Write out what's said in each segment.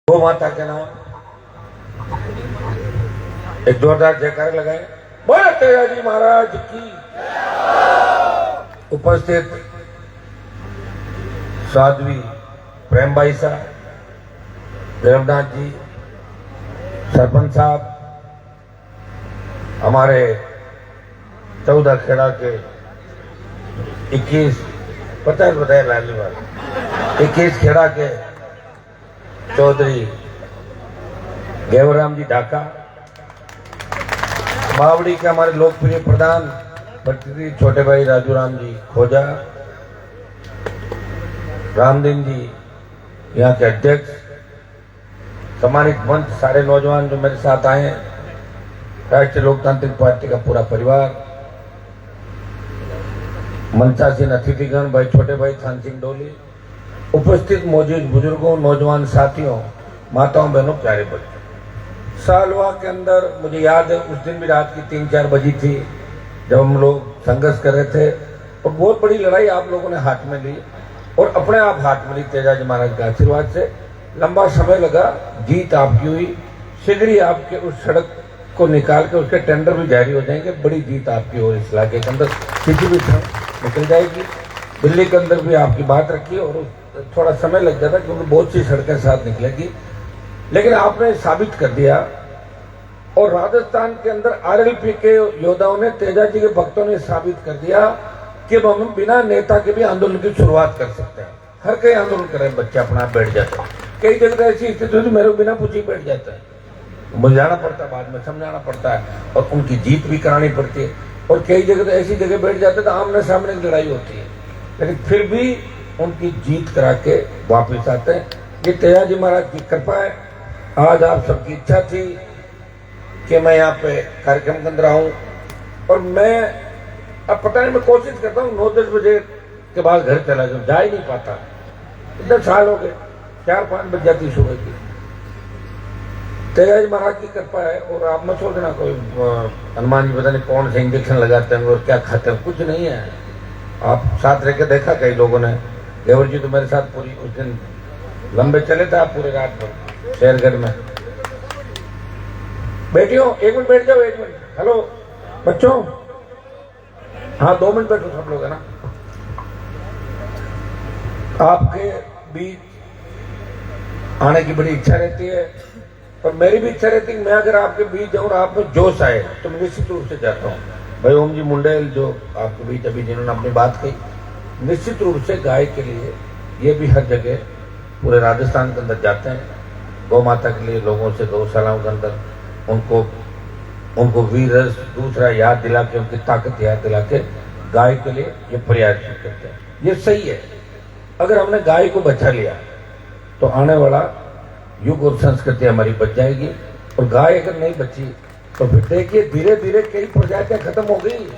गौ माता के नाम एक जोरदार जयकार लगाए। बोलो तेजाजी महाराज की। उपस्थित साध्वी प्रेमबाई साहब, देवनाथ जी, सरपंच साहब, हमारे 14 खेड़ा के 21 50 बताए लाली वाले 21 खेड़ा के चौधरी गेवराम जी ढाका, बावड़ी के हमारे लोकप्रिय प्रधान पटरी छोटे भाई राजू राम जी खोजा, रामदीन जी यहाँ के अध्यक्ष, सम्मानित मंच, सारे नौजवान जो मेरे साथ आए हैं, राष्ट्रीय लोकतांत्रिक पार्टी का पूरा परिवार, मंचासीन अतिथिगण, भाई छोटे भाई थान सिंह डोली, उपस्थित मौजूद बुजुर्गों, नौजवान साथियों, माताओं, बहनों, प्यारे बच्चों। सालवा के अंदर मुझे याद है उस दिन भी रात की 3-4 बजी थी जब हम लोग संघर्ष कर रहे थे और बहुत बड़ी लड़ाई आप लोगों ने हाथ में ली और अपने आप हाथ में ली। तेजाजी महाराज के आशीर्वाद से लंबा समय लगा, जीत आपकी हुई। शीघ्र ही आपके उस सड़क को निकाल के उसके टेंडर भी जारी हो जाएंगे, बड़ी जीत आपकी हो इस इलाके के अंदर, किसी भी क्षण निकल जाएगी। दिल्ली के अंदर भी आपकी बात रखी और थोड़ा समय लग जाता क्योंकि बहुत सी सड़कें साथ निकलेगी, लेकिन आपने साबित कर दिया। और राजस्थान के अंदर आरएलपी के योद्धाओं ने, तेजाजी के भक्तों ने साबित कर दिया कि हम बिना नेता के भी आंदोलन की शुरुआत कर सकते हैं। हर कई आंदोलन कर रहे हैं, बच्चे अपना बैठ जाते हैं। कई जगह ऐसी स्थिति होती मेरे को बिना पूछे बैठ जाता है, बुझाना पड़ता है, बाद में समझाना पड़ता है और उनकी जीत भी करानी पड़ती है। और कई जगह ऐसी जगह बैठ जाते तो आमने सामने की लड़ाई होती है, लेकिन फिर भी उनकी जीत करा के वापिस आते हैं। ये तेजाजी महाराज की कृपा है। आज आप सबकी इच्छा थी कि मैं यहाँ पे कार्यक्रम के अंदर आऊं और मैं अब पता नहीं, मैं कोशिश करता हूँ 9-10 बजे के बाद घर चला जाऊँ, जा ही नहीं पाता। इतने साल हो गए, 4-5 बज जाती सुबह की। तेजाजी महाराज की कृपा है। और आप मत सोचना कोई हनुमान जी पता नहीं कौन से इंजेक्शन लगाते हैं और क्या खाते हैं, कुछ नहीं है। आप साथ रह के देखा कई लोगों ने। देवर जी तो मेरे साथ पूरी उस दिन लंबे चले थे, आप पूरे रात भर शेरगढ़ में। बैठियो, 1 मिनट बैठ जाओ, 1 मिनट। हेलो बच्चों, हाँ 2 मिनट बैठो सब लोग, है ना। आपके बीच आने की बड़ी इच्छा रहती है और मेरी भी इच्छा रहती है मैं अगर आपके बीच जाऊँ और आप में जोश आए तो मैं निश्चित रूप से जाता हूँ। भाई ओम जी मुंडेल जो आपके बीच अभी जिन्होंने अपनी बात कही, निश्चित रूप से गाय के लिए ये भी हर जगह पूरे राजस्थान के अंदर जाते हैं। गौ माता के लिए लोगों से गौशालाओं के अंदर उनको वीर रस दूसरा याद दिला के, उनकी ताकत याद दिला के गाय के लिए ये प्रयास करते हैं। ये सही है। अगर हमने गाय को बचा लिया तो आने वाला युग और संस्कृति हमारी बच जाएगी। और गाय अगर नहीं बची तो फिर देखिए धीरे धीरे कई प्रजातियां खत्म हो गई।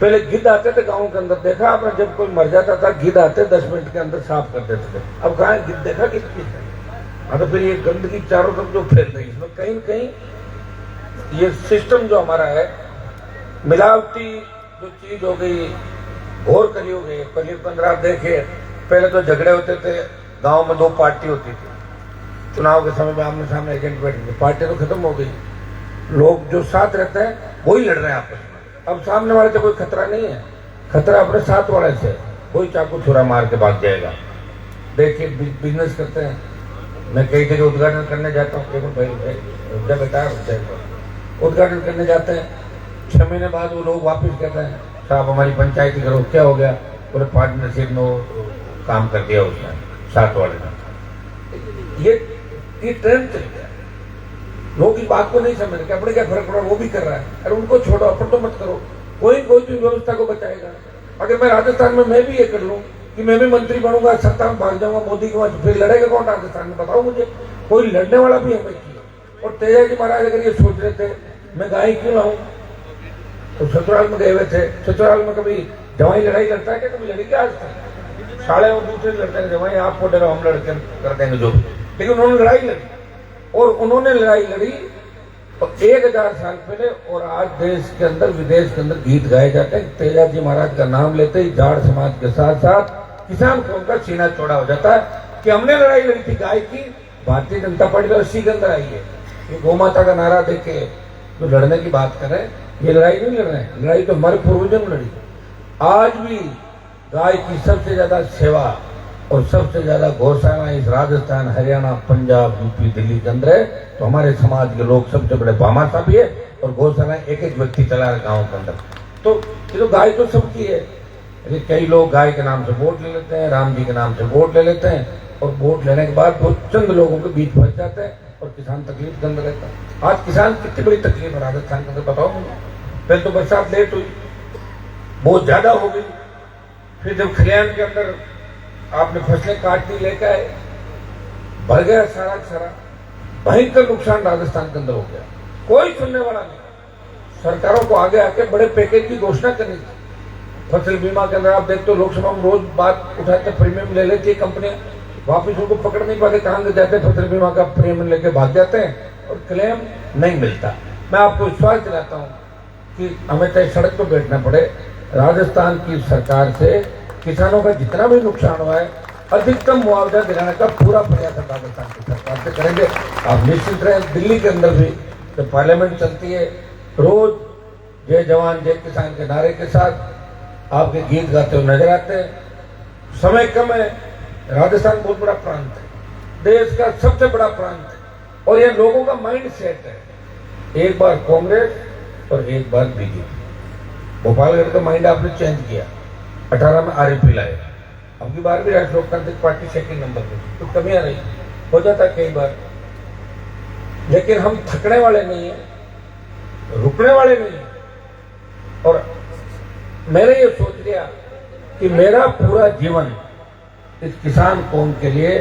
पहले गिद्ध आते थे गाँव के अंदर, देखा आपने, जब कोई मर जाता था गिद्ध आते 10 मिनट के अंदर साफ कर देते थे। अब कहाँ गिद्ध देखा किसकी? हाँ, तो फिर ये गंदगी चारों तरफ जो फैल रही है, इसमें कहीं न कहीं ये सिस्टम जो हमारा है, मिलावटी जो चीज हो गई, घोर कली हो गई। कलयुग के अंदर आप देखिए, पहले तो झगड़े होते थे, गाँव में 2 पार्टी होती थी, चुनाव के समय में आमने सामने एजेंट बैठे थे, पार्टी तो खत्म हो गई, लोग जो साथ रहते हैं वही लड़ रहे हैं आपस में। अब सामने वाले से कोई खतरा नहीं है, खतरा अपने साथ वाले से, कोई चाकू छुरा मार के भाग जाएगा। देखिए बिजनेस करते हैं, मैं कई जगह उद्घाटन करने जाता हूँ, देखो भाई बेटा उद्घाटन करने जाते हैं, 6 महीने बाद वो लोग वापस कहते हैं साहब हमारी पंचायती करो, क्या हो गया? पूरे पार्टनरशिप में वो काम कर दिया उसने, साथ वाले ने। ये ट्रेंड चल गया, लोग इस बात को नहीं समझ रहे, अपने क्या फर्क पड़ा, वो भी कर रहा है। अरे उनको छोड़ो, अपन तो मत करो, कोई तो व्यवस्था को बचाएगा। अगर मैं राजस्थान में मैं भी ये कर लूं कि मैं भी मंत्री बनूंगा, सत्ता में भाग जाऊंगा मोदी के पास, फिर लड़ेगा कौन राजस्थान में? बताओ मुझे, कोई लड़ने वाला भी है नहीं। और तेजाजी महाराज अगर ये सोच रहे थे मैं गाय क्यों लाऊं, तो ससुराल में गए हुए थे। ससुराल में कभी जवाई लड़ाई लड़ता है क्या? कभी लड़ी क्या? आज तक साले वो दूसरे लड़ते हैं, जवाई आपको डरा हम लड़के कर देंगे जो भी। लेकिन उन्होंने लड़ाई लड़ी और उन्होंने लड़ाई लड़ी और 1000 साल पहले। और आज देश के अंदर विदेश के अंदर गीत गाए जाते हैं, तेजाजी महाराज का नाम लेते ही जाट समाज के साथ साथ किसान कौम का सीना चौड़ा हो जाता है कि हमने लड़ाई लड़ी थी गाय की भारतीय जनता पार्टी तो 80 के अंदर आई है। ये गौ माता का नारा देके जो लड़ने की बात कर रहे हैं, ये लड़ाई नहीं लड़ रहे हैं, लड़ाई तो हमारे पूर्वजों ने लड़ी। आज भी गाय की सबसे ज्यादा सेवा और सबसे ज्यादा गौशाला इस राजस्थान, हरियाणा, पंजाब, यूपी, दिल्ली के अंदर है। तो हमारे समाज के लोग सबसे बड़े भामाशाह भी है और गौशाला एक एक व्यक्ति चला रहे गाँव के अंदर। तो ये तो गाय तो सबकी है, लेकिन कई लोग गाय के नाम से वोट ले लेते हैं, राम जी के नाम से वोट ले लेते हैं और वोट लेने के बाद वो चंद लोगों के बीच फंस जाते हैं और किसान तकलीफ के अंदर रहता है। आज किसान कितनी बड़ी तकलीफ है राजस्थान के अंदर, बताओ मुझे। पहले तो बरसात लेट हुई, बहुत ज्यादा हो गई, फिर जब खलिहान के अंदर आपने फसलें काटनी लेकर आए, भर गया सारा सारा, भयंकर नुकसान राजस्थान के अंदर हो गया। कोई सुनने वाला नहीं। सरकारों को आगे आके बड़े पैकेज की घोषणा करनी थी। फसल बीमा के अंदर आप देखते हो लोकसभा में रोज बात उठाते, प्रीमियम ले लेती है कंपनियां, वापिस उनको पकड़ नहीं पाते, कहां से जाते फसल बीमा का प्रीमियम लेके भाग जाते हैं और क्लेम नहीं मिलता। मैं आपको विश्वास दिलाता हूं कि हमें चाहे सड़क पर बैठना पड़े, राजस्थान की सरकार से किसानों का जितना भी नुकसान हुआ है अधिकतम मुआवजा दिलाने का पूरा प्रयास राजस्थान की सरकार से करेंगे। आप निश्चित रहे, दिल्ली के अंदर भी जब पार्लियामेंट चलती है, रोज जय जवान जय किसान के नारे के साथ आपके गीत गाते हुए नजर आते हैं। समय कम है, राजस्थान बहुत बड़ा प्रांत है, देश का सबसे बड़ा प्रांत है और ये लोगों का माइंड सेट है, एक बार कांग्रेस और एक बार बीजेपी। भोपालगढ़ का माइंड आपने चेंज किया, 18 में आरएपी लाए, अब की बार भी राष्ट्रीय लोकतांत्रिक पार्टी सेकंड नंबर पे, तो कमियां रही, हो जाता कई बार, लेकिन हम थकने वाले नहीं है, रुकने वाले नहीं है। और मैंने ये सोच लिया कि मेरा पूरा जीवन इस किसान कौम के लिए,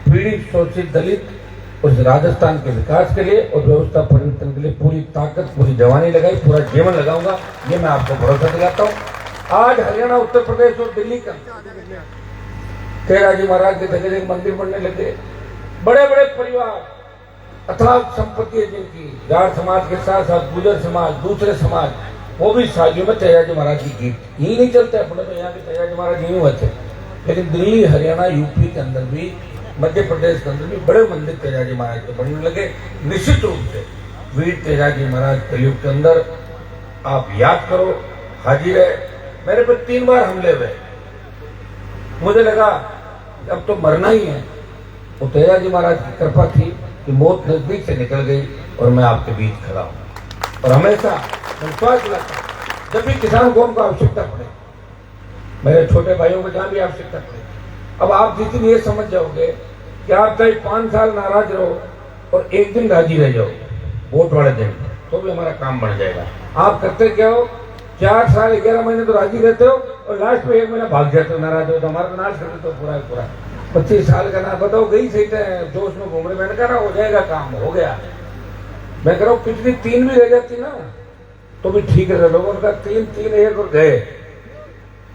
पीड़ित शोषित दलित और राजस्थान के विकास के लिए और व्यवस्था परिवर्तन के लिए पूरी ताकत, पूरी जवानी लगाई, पूरा जीवन लगाऊंगा, ये मैं आपको भरोसा दिलाता हूँ। आज हरियाणा, उत्तर प्रदेश और दिल्ली का तेरा जी महाराज के जगह जगह मंदिर बनने लगे, बड़े बड़े परिवार, अथाह संपत्ति है जिनकी, जाट समाज के साथ साथ गुजर समाज, दूसरे समाज, वो भी शादियों में तेजाजी महाराज की गीत यही नहीं चलते। अपने तो यहाँ के तेजाजी महाराज यही हुए थे, लेकिन दिल्ली, हरियाणा, यूपी के अंदर भी, मध्य प्रदेश के अंदर भी बड़े मंदिर तेजाजी महाराज के बनने लगे। निश्चित रूप से वीर तेजाजी महाराज कलयुग के अंदर आप याद करो, हाजिर है। मेरे पर 3 बार हमले हुए, मुझे लगा अब तो मरना ही है। वो तेजाजी महाराज की कृपा थी कि मौत नजदीक से निकल गई और मैं आपके बीच खड़ा हूं। और हमेशा विश्वास दिलाता, जब भी किसान कौम को आवश्यकता पड़े, मेरे छोटे भाइयों को जहां भी आवश्यकता पड़े, अब आप जिस दिन ये समझ जाओगे कि आप चाहे 5 साल नाराज रहो और एक दिन राजी रह जाओ, वोट वाले दिन, तो भी हमारा काम बन जाएगा। आप करते क्या हो, 4 साल 11 महीने तो राजी रहते हो और लास्ट में 1 महीना भाग जाते हो, नाराज हो तो हमारा तो नाश कर देते हो पूरा पूरा। 25 साल का ना बताओ, गई सही है, जोश में घूम रहे, मैंने कहा ना हो जाएगा काम, हो गया। मैं कह रहा हूँ पिछली 3 भी रह जाती ना तो भी ठीक है, लोगों का 3 1 और गए,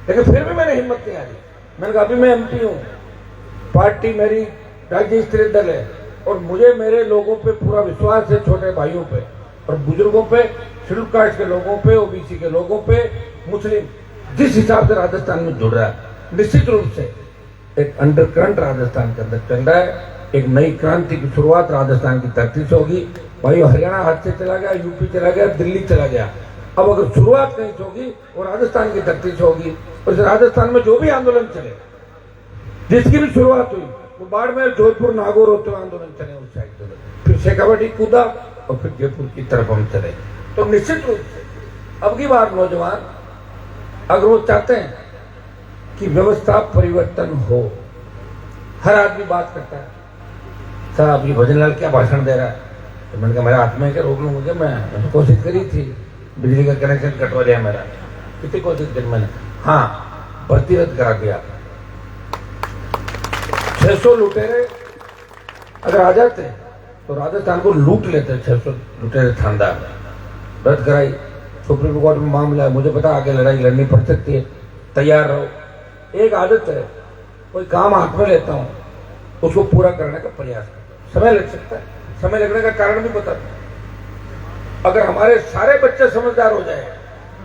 लेकिन फिर भी मैंने हिम्मत नहीं हारी। मैंने कहा अभी मैं एमपी हूँ, पार्टी मेरी राज्य स्तरीय दल है और मुझे मेरे लोगों पे पूरा विश्वास है, छोटे भाइयों पे और बुजुर्गों पे, शेड्यूल कास्ट के लोगों पे, ओबीसी के लोगों पे, मुस्लिम, जिस हिसाब से राजस्थान में जुड़ रहा है, निश्चित रूप से एक अंडरकरंट राजस्थान के अंदर चल रहा है। एक नई क्रांति की शुरुआत राजस्थान की धरती से होगी। भाई हरियाणा हाथ से चला गया, यूपी चला गया, दिल्ली चला गया, अब अगर शुरुआत कहीं से होगी वो राजस्थान की धरती से होगी। और राजस्थान में जो भी आंदोलन चले, जिसकी भी शुरुआत हुई, वो बाड़मेर, जोधपुर, नागौर होते हुए आंदोलन चले उस साइड से, फिर शेखावाटी कूदा और फिर जयपुर की तरफ हम चले। तो निश्चित रूप से अब की बार नौजवान अगर वो चाहते हैं कि व्यवस्था परिवर्तन हो, हर आदमी बात करता है, साहब ये भजन लाल क्या भाषण दे रहा है, तो मैंने कहा मेरे हाथ में क्या रोक लूँ मुझे, मैं कोशिश करी थी, बिजली का कनेक्शन कटवा लिया मेरा, कितनी कोशिश करी मैंने, हाँ भर्ती रद्द करा दिया। 600 लुटेरे अगर आ जाते तो राजस्थान को लूट लेते, 600 लुटेरे थानेदार, रद्द कराई। सुप्रीम कोर्ट में मामला है, मुझे पता आगे लड़ाई लड़नी पड़ सकती है, तैयार रहो। एक आदत है, कोई काम हाथ में लेता हूं उसको पूरा करने का प्रयास करता, समय लग सकता है, समय लगने का कारण भी बताता। अगर हमारे सारे बच्चे समझदार हो जाए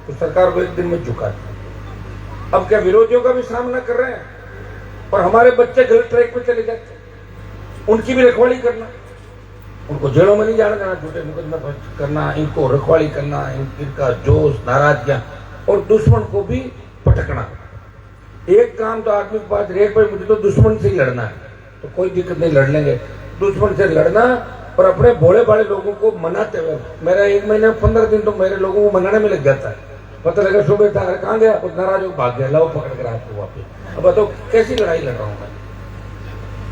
तो सरकार को एक दिन में झुका दे। अब क्या विरोधियों का भी सामना कर रहे हैं और हमारे बच्चे गलत ट्रैक पर चले जाते हैं। उनकी भी रखवाली करना, उनको जेलों में नहीं जाना देना, झूठे मुकदमे करना, इनको रखवाली करना, इनका जोश नाराजगियां, और दुश्मन को भी पटकना। एक काम तो आदमी के पास रेट पर, मुझे तो दुश्मन से ही लड़ना है, तो कोई दिक्कत नहीं, लड़ लेंगे। दुश्मन से लड़ना और अपने भोले भाले लोगों को मनाते हुए, मेरा 1 महीने 15 दिन तो मेरे लोगों को मनाने में लग जाता है। पता लगा सुबह था कहाँ गया, कुछ नाराज हो भाग गया, लाओ पकड़ कर आपको वापस। अब बताओ कैसी लड़ाई लड़ रहा हूं मैं।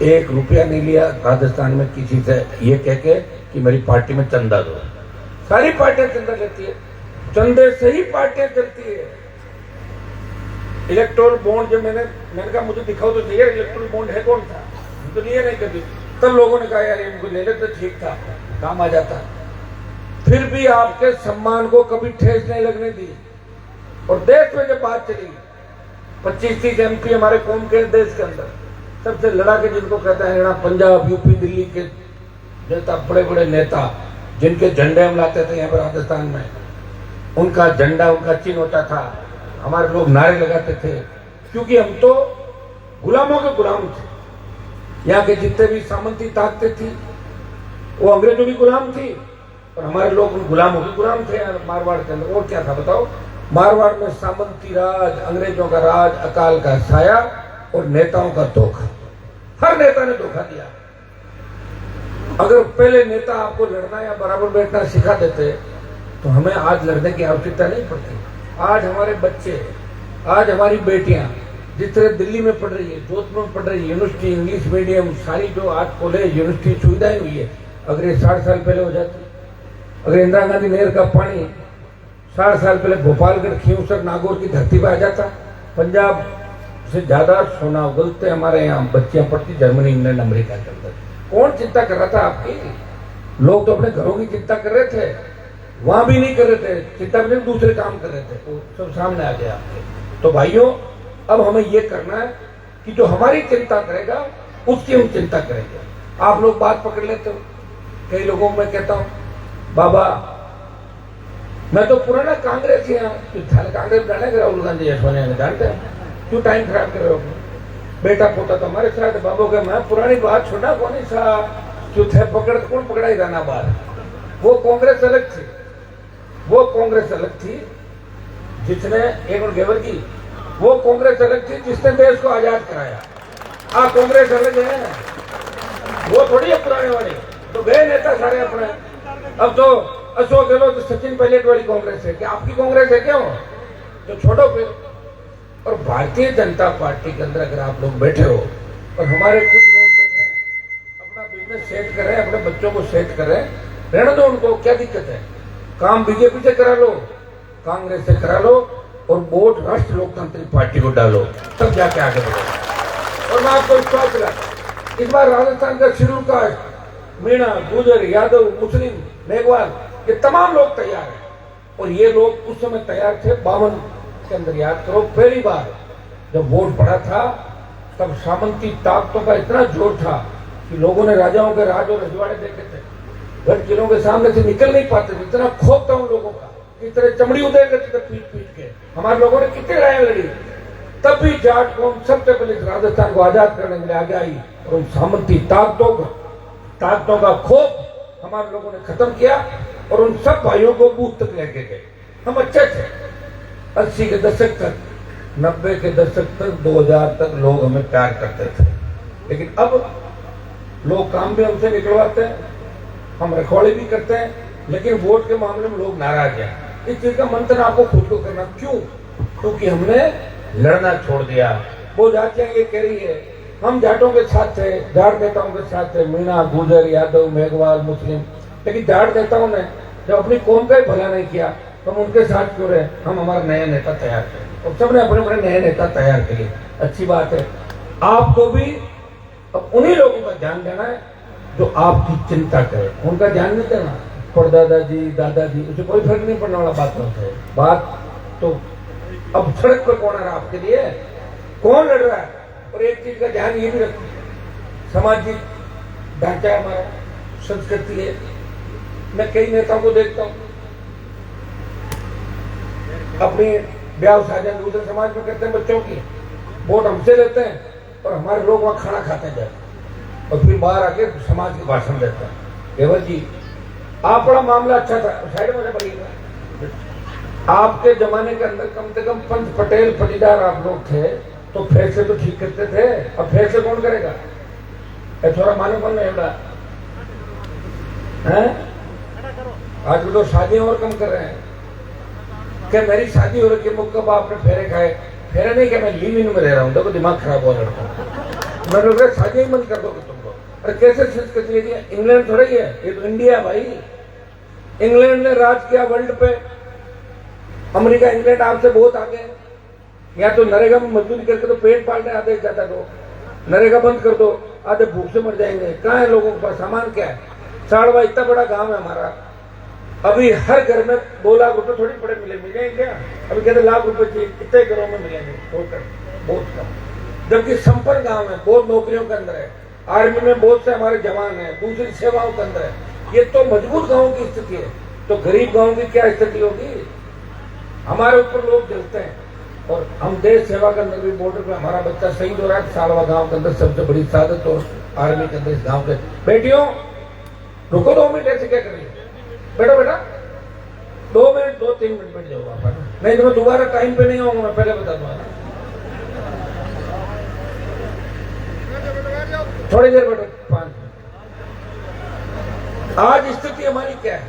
1 रुपया नहीं लिया राजस्थान में किसी से ये कह के कि मेरी पार्टी में चंदा दो। सारी पार्टियां चंदा लेती है, चंदे से ही पार्टियां चलती है। इलेक्टोरल बॉन्ड जब मैंने कहा मुझे दिखाओ तो सही, इलेक्टोरल बॉन्ड है कौन सा, तो लिया नहीं कभी। तब लोगों ने कहा यार इनको ले लेते ठीक था, काम आ जाता। फिर भी आपके सम्मान को कभी ठेस नहीं लगने दी। और देश में जब बात चली, 25-30 MP हमारे कौम के देश के अंदर सबसे लड़ा के, जिनको कहते हैं पंजाब, यूपी, दिल्ली के नेता, बड़े बड़े नेता जिनके झंडे हम लाते थे यहाँ पर राजस्थान में, उनका झंडा, उनका चिन्ह होता था। हमारे लोग नारे लगाते थे, क्योंकि हम तो गुलामों के गुलाम थे। यहाँ के जितने भी सामंती ताकतें थी वो अंग्रेजों की गुलाम थी, और हमारे लोग उन गुलामों के गुलाम थे मारवाड़ के अंदर। और क्या था बताओ, मारवाड़ में सामंती राज, अंग्रेजों का राज, अकाल का साया और नेताओं का धोखा। हर नेता ने धोखा दिया। अगर पहले नेता आपको लड़ना या बराबर बैठना सिखा देते तो हमें आज लड़ने की आवश्यकता नहीं पड़ती। आज हमारे बच्चे, आज हमारी बेटियां जिस तरह दिल्ली में पढ़ रही है, जोधपुर में पढ़ रही है, यूनिवर्सिटी, इंग्लिश मीडियम, सारी जो आज कॉलेज यूनिवर्सिटी सुविधाएं हुई है, अगर ये 60 साल पहले हो जाती, अगर इंदिरा गांधी नहर का पानी 60 साल पहले भोपालगढ़, खींवसर, नागौर की धरती पर आ जाता, पंजाब से ज्यादा सोना उगलते हमारे यहाँ बच्चियां पढ़ती जर्मनी, इंग्लैंड, अमेरिका के अंदर। कौन चिंता कर रहा था आपकी? लोग तो अपने घरों की चिंता कर रहे थे, वहां भी नहीं कर रहे थे चिंता, भी दूसरे काम कर रहे थे, वो सब सामने आ गया आपके। तो भाइयों, अब हमें ये करना है कि जो हमारी चिंता करेगा उसकी हम चिंता करेंगे। आप लोग बात पकड़ लेते हो, कई लोगों को मैं कहता हूं बाबा मैं तो पुराना कांग्रेस ही कांग्रेस जाने के राहुल गांधी सोनिया जानते हैं, क्यों टाइम खराब कर रहे हो? बेटा पोता तो हमारे साथ, बाबू का मैं पुरानी बात छोड़ा कौन सा जो थे पकड़, कौन पकड़ा ही जाना बाहर। वो कांग्रेस अलग थी, वो कांग्रेस अलग थी जिसने एक और गेवर की, वो कांग्रेस अलग थी जिसने देश को आजाद कराया। कांग्रेस अलग है, वो थोड़ी है पुराने वाली। तो गए नेता सारे अपने, अब तो अशोक गहलोत, सचिन पायलट वाली कांग्रेस है। क्या आपकी कांग्रेस है क्यों? तो छोड़ो फिर। और भारतीय जनता पार्टी के अंदर अगर आप लोग बैठे हो और हमारे कुछ लोग बैठे हैं, अपना बिजनेस सेट कर रहे हैं, अपने बच्चों को सेट कर रहे हैं, रहने दो उनको, क्या दिक्कत है? काम बीजेपी से करा लो, कांग्रेस से करा लो, और वोट राष्ट्रीय लोकतांत्रिक पार्टी को डालो, तब जाके आगे बढ़ो। और मैं आपको विश्वास दिलाता, इस बार राजस्थान का शेड्यूल कास्ट, मीणा, गुजर, यादव, मुस्लिम, मेघवाल, ये तमाम लोग तैयार हैं। और ये लोग उस समय तैयार थे 52 के अंदर। याद करो, पहली बार जब वोट पड़ा था तब सामंती ताकतों का इतना जोर था कि लोगों ने राजाओं के राज और रजवाड़े देखे थे, गढ़ किलों के सामने से निकल नहीं पाते थे, इतना खौफ था उन लोगों का, इस तरह चमड़ी उधेड़ करते थे पीट पीट के। हमारे लोगों ने कितनी लड़ाई लड़ी, तब भी जाट कौम सबसे पहले राजस्थान को आजाद करने के लिए आगे आई, और उन सामंती ताकतों का खौफ हमारे लोगों ने खत्म किया, और उन सब भाइयों को बूथ तक लेके गए। हम अच्छे थे, 80 के दशक तक, 90 के दशक तक, 2000 तक लोग हमें प्यार करते थे। लेकिन अब लोग काम भी हमसे निकलवाते हैं, हम रखवाली भी करते हैं, लेकिन वोट के मामले में लोग नाराज हैं। इस चीज का मंथन आपको खुद को करना। क्यों? क्योंकि हमने लड़ना छोड़ दिया। वो जातियां ये कह रही है हम जाटों के साथ थे, जाट नेताओं के साथ थे, मीणा, गुजर, यादव, मेघवाल, मुस्लिम, लेकिन जाट नेताओं ने जब अपनी कौम का ही भला नहीं किया तो हम उनके साथ क्यों रहे? हम हमारा नया नेता तैयार करें, और सबने अपने अपने नए नेता तैयार किए। अच्छी बात है। आपको भी अब उन्हीं लोगों का ध्यान देना है जो आपकी चिंता करे, उनका ध्यान नहीं देना। परदादा जी, दादाजी, उसे कोई फर्क नहीं पड़ने वाला बात होता है। बात तो अब सड़क पर कौन आ रहा है आपके लिए, कौन लड़ रहा है? और एक चीज का ध्यान ये भी रखो, सामाजिक ढांचा है हमारा, संस्कृति है। मैं कई नेताओं को देखता हूँ अपनी ब्याह साजन दूसरे समाज में करते हैं, बच्चों की वोट हमसे लेते हैं और हमारे लोग वहां खाना खाते हैं। और फिर बाहर आके समाज के भाषण देता है। केवल जी आप बड़ा मामला अच्छा था, साइड में बढ़िएगा। आपके जमाने के अंदर कम से कम पंत पटेल पटीदार आप लोग थे तो फैसले तो ठीक करते थे। अब फैसले कौन करेगा? थोड़ा मानो कौन नहीं है? आज भी तो शादियां और कम कर रहे हैं। क्या मेरी शादी हो रही है, कब आपने फेरे खाए? फेरे नहीं क्या, मैं लिव इन में रह रहा हूँ, देखो दिमाग खराब हो लड़का। मैं लोग शादी ही बंद कर दोगे तुम लोग। अरे कैसे संस्कृति है? इंग्लैंड थोड़ा ही है, ये तो इंडिया भाई। इंग्लैंड ने राज किया वर्ल्ड पे। अमेरिका इंग्लैंड आपसे बहुत आगे। या तो नरेगा में मजदूरी करके तो पेट पालने आधे ज्यादा लोग। नरेगा बंद कर दो, आधे भूख से मर जाएंगे। कहाँ है लोगों के पास सामान? क्या है? साड़वा इतना बड़ा गांव है हमारा, अभी हर घर में 2 लाख रुपए थोड़ी पड़े मिलेंगे क्या? अभी कहते लाख रुपए चाहिए, कितने घरों में मिलेंगे? बहुत कम। जबकि संपन्न गांव है, बहुत नौकरियों के अंदर है, आर्मी में बहुत से हमारे जवान हैं, दूसरी सेवाओं के अंदर है। ये तो मजबूत गांव की स्थिति है। तो गरीब गांव की क्या स्थिति होगी? हमारे ऊपर लोग जलते हैं। और हम देश सेवा के अंदर भी बॉर्डर पे हमारा बच्चा शहीद हो रहा है। सालवा गांव के अंदर सबसे बड़ी सादत और आर्मी के अंदर इस गांव के। बेटियों रुको 2 मिनट, ऐसे क्या करेंगे? बैठो बेटा, 2 मिनट 2-3 मिनट बैठ जाओ आप, नहीं तो मैं दोबारा टाइम पे नहीं आऊंगा, मैं पहले बता दूंगा। थोड़ी देर बैठो, 5 मिनट। आज स्थिति हमारी क्या है?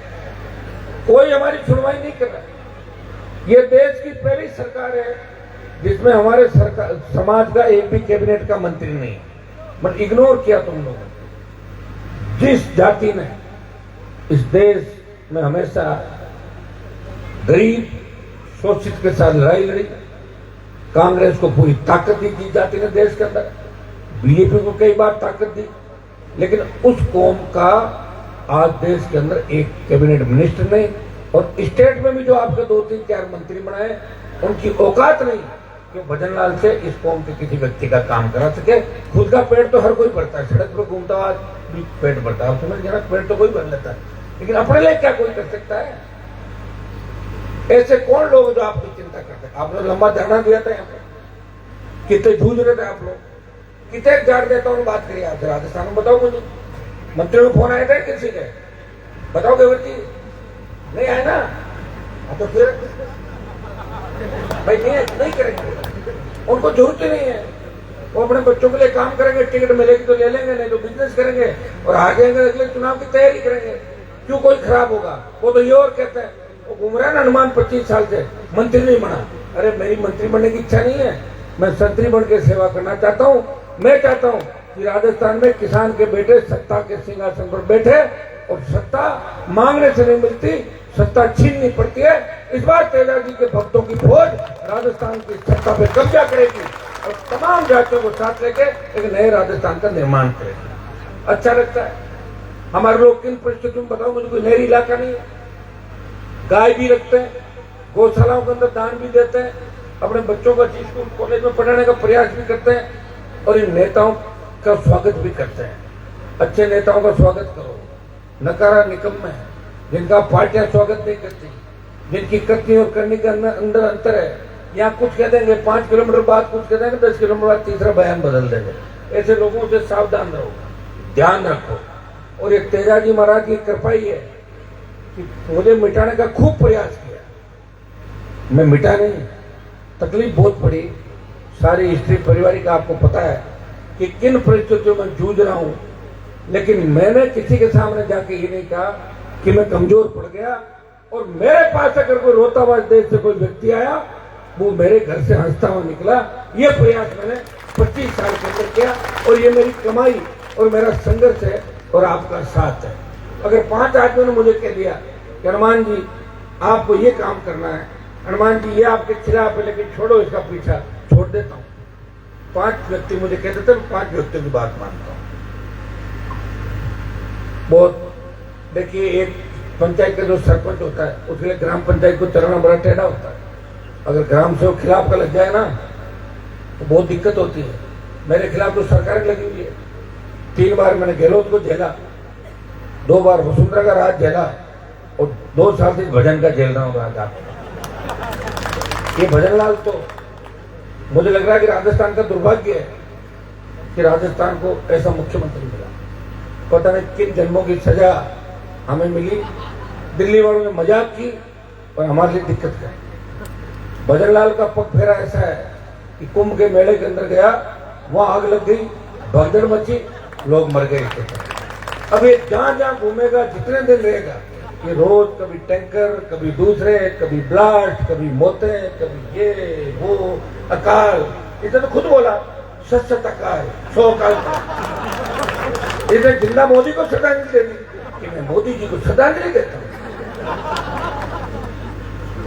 कोई हमारी सुनवाई नहीं कर रहा। ये देश की पहली सरकार है जिसमें हमारे सरकार समाज का एक भी कैबिनेट का मंत्री नहीं है। बट इग्नोर किया तुम लोगों ने। जिस जाति ने इस देश में हमेशा गरीब शोषित के साथ लड़ाई लड़ी, कांग्रेस को पूरी ताकत दी जाती ने देश के अंदर, बीजेपी को कई बार ताकत दी, लेकिन उस कौम का आज देश के अंदर एक कैबिनेट मिनिस्टर नहीं। और स्टेट में भी जो आपके 2-3-4 मंत्री बनाए, उनकी औकात नहीं कि भजनलाल से इस कौम के किसी व्यक्ति का काम करा सके। खुद का पेट तो हर कोई भरता है, सड़क पर घूमता हुआ भी पेट भरता है, समझ गया? पेट तो कोई भर लेता है, लेकिन अपने लिए क्या कोई कर सकता है? ऐसे कौन लोग जो आपकी चिंता करते हैं? आप लोग लंबा धरना दिया था यहाँ पे, कितने जूझ रहे थे आप लोग, कितने जाड़ देता हूँ। बात करिए आपसे राजस्थान में, बताओ मुझे। मंत्रियों को फोन आए थे किसी के? बताओ केवल जी, नहीं आए ना? तो फिर भाई नहीं करेंगे, उनको जरूरत ही नहीं है। वो अपने बच्चों के लिए काम करेंगे, टिकट मिलेगी तो ले लेंगे, नहीं तो बिजनेस करेंगे और आगे अगले चुनाव की तैयारी करेंगे। क्यों कोई खराब होगा? वो तो ये और कहते हैं, वो घूम रहा है ना हनुमान 25 साल से, मंत्री नहीं बना। अरे मेरी मंत्री बनने की इच्छा नहीं है, मैं संतरी बन के सेवा करना चाहता हूँ। मैं चाहता हूँ कि राजस्थान में किसान के बेटे सत्ता के सिंहासन पर बैठे, और सत्ता मांगने से नहीं मिलती, सत्ता छीननी पड़ती है। इस बार तेजाजी के भक्तों की फौज राजस्थान की सत्ता पे कब्जा करेगी और तमाम जातियों को साथ लेके एक नए राजस्थान का निर्माण करेगी। अच्छा लगता है। हमारे लोग किन परिस्थितियों में, बताओ मुझे, कोई नहरी इलाका नहीं है, गाय भी रखते हैं, गौशालाओं के अंदर दान भी देते हैं, अपने बच्चों को अच्छी स्कूल कॉलेज में पढ़ाने का प्रयास भी करते हैं, और इन नेताओं का स्वागत भी करते हैं। अच्छे नेताओं का स्वागत करो, नकारा निकम्मे है जिनका पार्टियां स्वागत नहीं करती, जिनकी करनी और करने के अंदर अंतर है। यहाँ कुछ कह देंगे, 5 किलोमीटर बाद कुछ कह देंगे, 10 किलोमीटर बाद तीसरा बयान बदल देंगे। ऐसे लोगों से सावधान रहो, ध्यान रखो। और ये तेजाजी महाराज की कृपा ही है कि मुझे मिटाने का खूब प्रयास किया, मैं मिटा नहीं, तकलीफ बहुत पड़ी। सारी हिस्ट्री पारिवारिक आपको पता है कि किन परिस्थितियों में जूझ रहा हूं, लेकिन मैंने किसी के सामने जाके ये नहीं कहा कि मैं कमजोर पड़ गया। और मेरे पास अगर कोई रोता हुआ देश से कोई व्यक्ति आया, वो मेरे घर से हंसता हुआ निकला। ये प्रयास मैंने 25 साल के अंदर किया, और ये मेरी कमाई और मेरा संघर्ष है और आपका साथ है। अगर 5 आदमियों ने मुझे कह दिया कि हनुमान जी आपको ये काम करना है, हनुमान जी ये आपके खिलाफ है, लेकिन छोड़ो इसका पीछा, छोड़ देता हूँ। 5 व्यक्ति मुझे कहते थे, 5 व्यक्तियों की बात मानता हूँ। बहुत देखिए, एक पंचायत का जो सरपंच होता है, उसके लिए ग्राम पंचायत को चलाना बड़ा टेढ़ा होता है। अगर ग्राम सेवक खिलाफ का लग जाए ना, तो बहुत दिक्कत होती है। मेरे खिलाफ तो सरकार लगी हुई है। 3 बार मैंने गहलोत को झेला, 2 बार वसुंधरा का राज झेला, और 2 साल से भजन का झेल रहा हूँ राज। ये भजनलाल तो मुझे लग रहा है कि राजस्थान का दुर्भाग्य है कि राजस्थान को ऐसा मुख्यमंत्री मिला। पता नहीं किन जन्मों की सजा हमें मिली। दिल्ली वालों ने मजाक की और हमारे लिए दिक्कत कर। भजनलाल का पग फेरा ऐसा है कि कुंभ के मेले के अंदर गया, वहां आग लग गई, भगदड़ मची, लोग मर गए। अब ये जहां जहां घूमेगा, जितने दिन रहेगा, ये रोज कभी टैंकर, कभी दूसरे, कभी ब्लास्ट, कभी मौतें, कभी ये वो अकाल। इसे तो खुद बोला, सच अकाल 100 अकाल। इसे जिंदा मोदी को श्रद्धांजलि देनी कि मैं मोदी जी को श्रद्धांजलि देता हूं।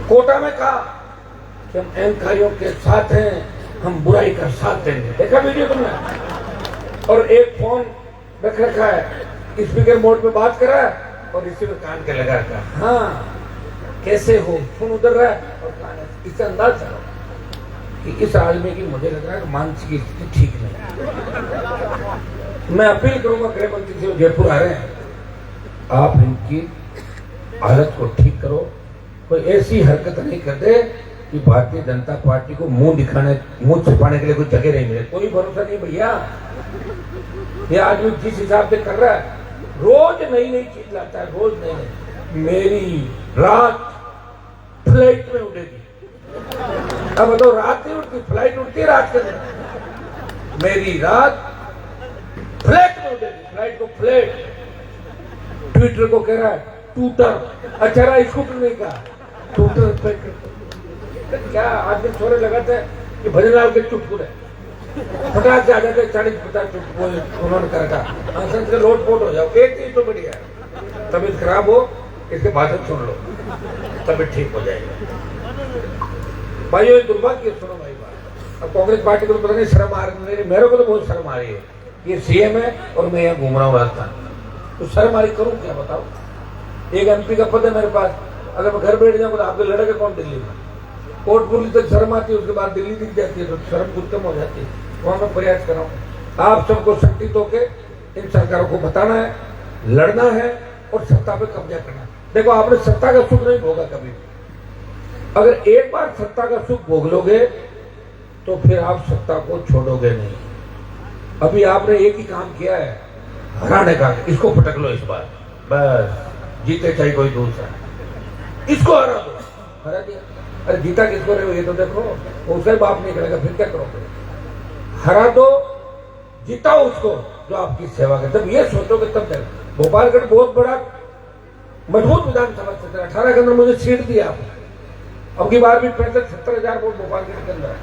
कोटा में कहा कि हम अहंकारियों के साथ हैं, हम बुराई का साथ देंगे। देखा वीडियो तुमने? और एक फोन रख रखा है, स्पीकर मोड पे बात कर रहा है और रिसीवर कान के लगा रखा है। हाँ, कैसे हो, फोन उधर रहा है और कान है। इससे अंदाज करो कि इस आदमी की मुझे लग रहा है मानसिक स्थिति ठीक नहीं। मैं अपील करूंगा गृह मंत्री से, जयपुर आ रहे हैं, आप इनकी हालत को ठीक करो। कोई ऐसी हरकत नहीं कर दे कि भारतीय जनता पार्टी को मुंह छिपाने के लिए कोई जगह नहीं मिले। कोई भरोसा नहीं भैया। ये आदमी जिस हिसाब से कर रहा है, रोज नई नई चीज लाता है, रोज नई नई। मेरी रात फ्लाइट में उड़ेगी। अब तो रात नहीं उठती, फ्लाइट उठती है रात के अंदर। मेरी रात फ्लाइट में उड़ेगी, फ्लाइट को फ्लैट। ट्विटर को कह रहा है टूटर। अच्छा रहा, स्कूटर नहीं कहा, टूटर। क्या आदमी छोरे लगाते हैं कि भजनलाल के चुटकुले फटाक से आ जाते 40-50 चुटकुले उन्होंने कहा। संस्कृत लोटपोट हो जाओ। एक चीज तो बढ़िया है, तबीयत खराब हो, इसके भाषण सुन लो, तबीयत ठीक हो जाएगी। भाइयों, ये दुर्भाग्य, सुनो भाई बात। अब कांग्रेस पार्टी को तो पता नहीं शर्म आ रही है, मेरे को तो बहुत शर्म आ रही है। ये सीएम है और मैं यहाँ घूम रहा हूँ राजस्थान, तो शर्म आ रही, करूँ क्या बताओ? एक एमपी का पद है मेरे पास, अगर मैं घर बैठ जाऊँ तो आपके लड़के कौन दिल्ली में? कोटपुरली तक शर्म आती है, उसके बाद दिल्ली दिख जाती है, तो शर्म कुछ कम हो जाती है। वहां मैं प्रयास कर रहा हूँ। आप सबको संगठित होकर इन सरकारों को बताना है, लड़ना है और सत्ता पे कब्जा करना है। देखो, आपने सत्ता का सुख नहीं भोगा कभी। अगर एक बार सत्ता का सुख भोग लोगे तो फिर आप सत्ता को छोड़ोगे नहीं। अभी आपने एक ही काम किया है, हराने का। इसको पटक लो इस बार, बस। जीते चाहे कोई दूसरा, इसको हरा दो। हरा दिया। अरे जीता किसको रहे हो ये तो देखो, उसका बाप नहीं करेगा, फिर क्या करोगे? हरा दो, जिताओ उसको जो आपकी सेवा करे। जब ये सोचोगे तब तक। भोपालगढ़ बहुत बड़ा मजबूत विधानसभा क्षेत्र, 18 के अंदर मुझे सीट दिया आपने। अब की बार भी 65-70 हजार वोट भोपालगढ़ के अंदर है।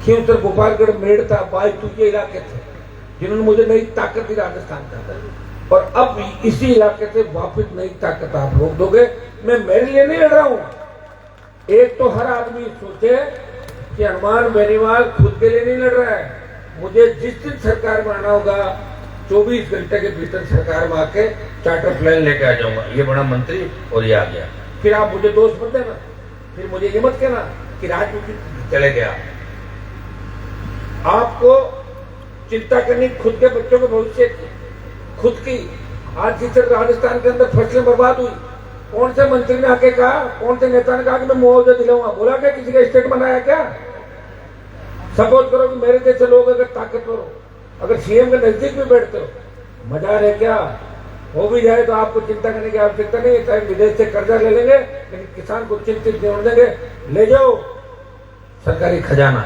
क्यों? सर, भोपालगढ़ मेड़ता बायतू ये इलाके थे जिन्होंने मुझे नई ताकत दी राजस्थान के अंदर, और अब इसी इलाके से वापिस नई ताकत आप लोग दोगे। मैं मेरे लिए नहीं लड़ रहा हूं। एक तो हर आदमी सोचे कि हनुमान बेनीवाल खुद के लिए नहीं लड़ रहा है। मुझे जिस दिन सरकार में आना होगा, 24 घंटे के भीतर सरकार में आके चार्टर प्लान लेके आ जाऊंगा। ये बड़ा मंत्री और ये आ गया। फिर आप मुझे दोस्त मत देना, फिर मुझे ये मत कहना कि राजनीति चले गया। आपको चिंता करनी खुद के बच्चों के भविष्य की, खुद की। आज जिस राजस्थान के अंदर फसलें बर्बाद हुई, कौन से मंत्री ने आके कहा, कौन से नेता ने कहा कि मैं मुआवजा दिलाऊंगा? बोला क्या? किसी का स्टेट बनाया क्या? सपोज करो कि मेरे जैसे लोग अगर ताकतवर हो, अगर सीएम के नजदीक में बैठते हो, मजा है क्या? हो भी जाए तो आपको चिंता करने की आवश्यकता नहीं है। चाहे विदेश से कर्जा ले लेंगे, लेकिन किसान को चिंतित नहीं होने देंगे। ले जाओ सरकारी खजाना।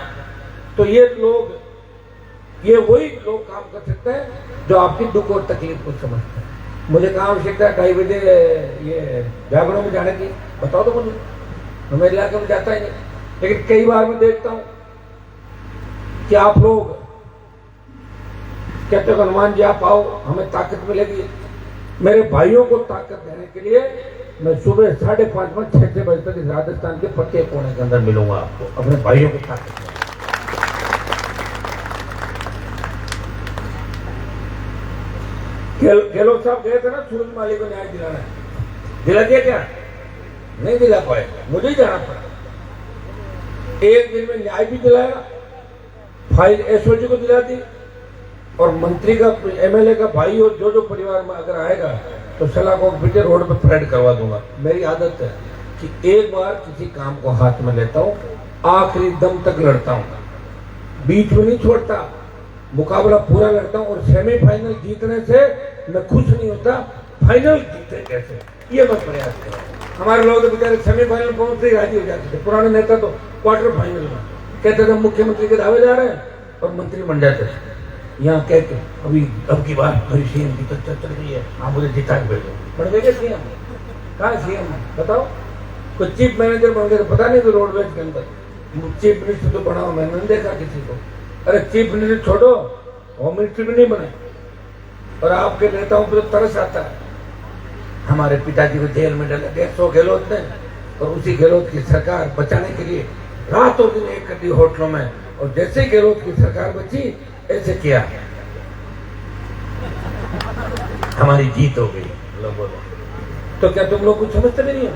तो ये वही लोग काम कर सकते हैं जो आपकी दुख और तकलीफ को समझते हैं। मुझे कहाँ आवश्यकता है 2:30 बजे ये जागरणों में जाने की? बताओ तो मुझे, मैं मेरे इलाके में जाता ही नहीं। लेकिन कई बार मैं देखता हूं कि आप लोग कहते हो हनुमान जी आप आओ, हमें ताकत मिलेगी। मेरे भाइयों को ताकत देने के लिए मैं सुबह 5:30 6 बजे तक राजस्थान के प्रत्येक कोने के अंदर मिलूंगा आपको, अपने भाइयों को ताकत देने। गहलोत साहब गए थे ना सूरज माली को न्याय दिलाना, दिला दिया क्या? नहीं दिला पाए, मुझे ही जाना पड़ा। एक दिन में न्याय भी दिलाया, फाइल एसओजी को दिला दी, और मंत्री का, एमएलए का भाई और जो परिवार में अगर आएगा तो सलाह को पीछे रोड पे परेड करवा दूंगा। मेरी आदत है कि एक बार किसी काम को हाथ में लेता हूं, आखिरी दम तक लड़ता हूं, बीच में नहीं छोड़ता। मुकाबला पूरा लड़ता हूँ और सेमीफाइनल जीतने से मैं खुश नहीं होता, फाइनल जीते कैसे ये मैं प्रयास करूँ। हमारे लोग तो बेचारे सेमीफाइनल पहुंचते ही राजी हो जाते थे, पुराने नेता तो क्वार्टर फाइनल में कहते थे मुख्यमंत्री के दावेदार है और मंत्री बन जाते थे। यहाँ कह के अभी अब की बात मेरी सीएम की चर्चा चल रही है, आप मुझे जिता के भेजो। बन गए सीएम? कहाँ सीएम बताओ? कोई चीफ मैनेजर बन गए पता नहीं, तो रोडवेज के अंदर चीफ मिनिस्टर तो बना, मैंने नहीं देखा किसी को। अरे चीफ मिनिस्टर छोड़ो, होम मिनिस्टर भी नहीं बने। और आपके नेताओं पर तो तरस आता है। हमारे पिताजी को जेल में डाला 150 गहलोत ने, और उसी गहलोत की सरकार बचाने के लिए रातों दिन एक कर दी होटलों में, और जैसे ही गहलोत की सरकार बची ऐसे किया, हमारी जीत हो गई लोगों ने। तो क्या तुम लोग कुछ समझते भी नहीं हो?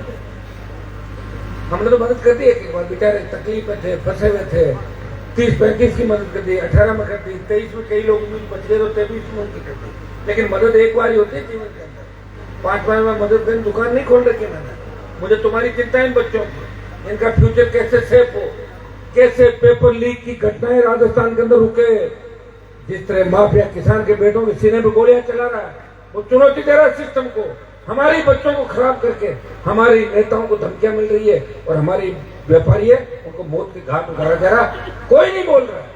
हमने तो मदद कर दी एक बार, बेचारे तकलीफ में थे, फंसे हुए थे, 30-35 की मदद कर दी, 18 में कर दी, 23 में कई लोग बच गए तो 23 में उनकी कर दी। लेकिन मदद एक बार ही होती है जीवन के अंदर। 5 बार में मदद करने दुकान नहीं खोल रखी मैंने। मुझे तुम्हारी चिंता इन बच्चों की, इनका फ्यूचर कैसे सेफ हो, कैसे पेपर लीक की घटनाएं राजस्थान के अंदर रुके। जिस तरह माफिया किसान के बेटों के सीने पर गोलियां चला रहा है, वो चुनौती दे रहा है सिस्टम को। हमारी बच्चों को खराब करके हमारी नेताओं को धमकियां मिल रही है, और हमारी व्यापारी है उनको मौत के घाट उतारा जा रहा। कोई नहीं बोल रहा है,